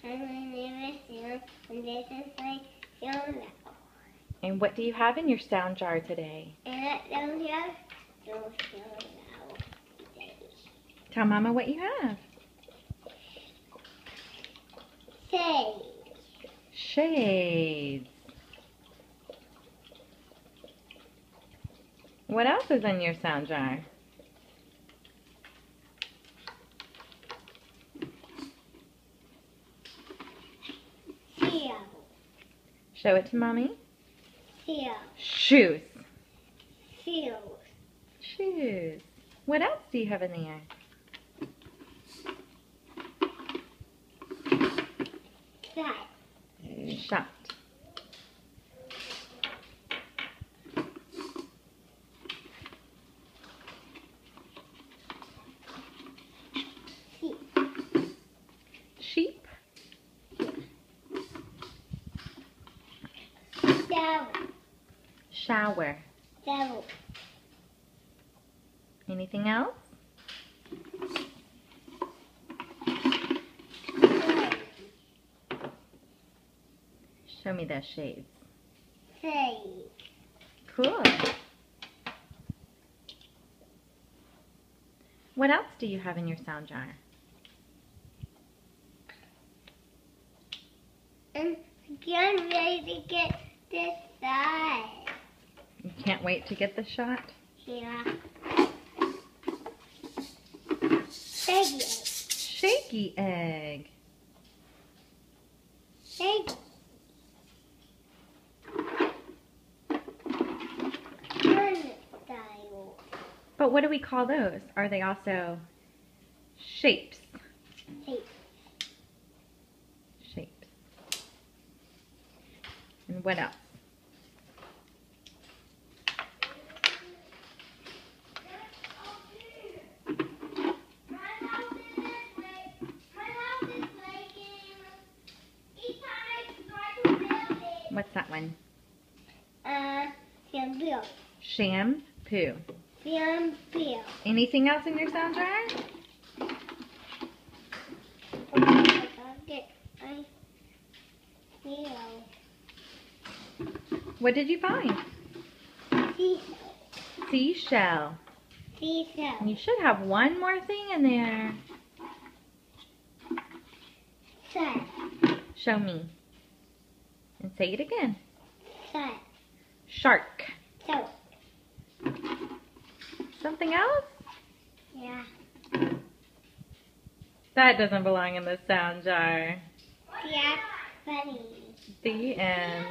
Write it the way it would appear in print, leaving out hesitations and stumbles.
And my name is Sam, and this is my sound now. And what do you have in your sound jar today? And I don't have no sound now today. Tell Mama what you have. Say. Shades. What else is in your sound jar? Seal. Show it to Mommy. Seal. Shoes. Seals. Shoes. What else do you have in there? Shot. Shot. Sheep. Sheep. Shower. Shower. Shower. Anything else? Show me those shades. Say. Cool. What else do you have in your sound jar? And getting ready to get this side. You can't wait to get the shot? Yeah. Shaky. Shaky egg. Shaky. Style. But what do we call those? Are they also shapes? Shape. Shapes. And what else? What's that one? Shampoo. Shampoo. Shampoo. Anything else in your sound jar? What did you find? Seashell. Seashell. And you should have one more thing in there. Sun. Show me. And say it again. Sun. Shark. So. Something else? Yeah. That doesn't belong in the sound jar. Yeah. Funny. The end.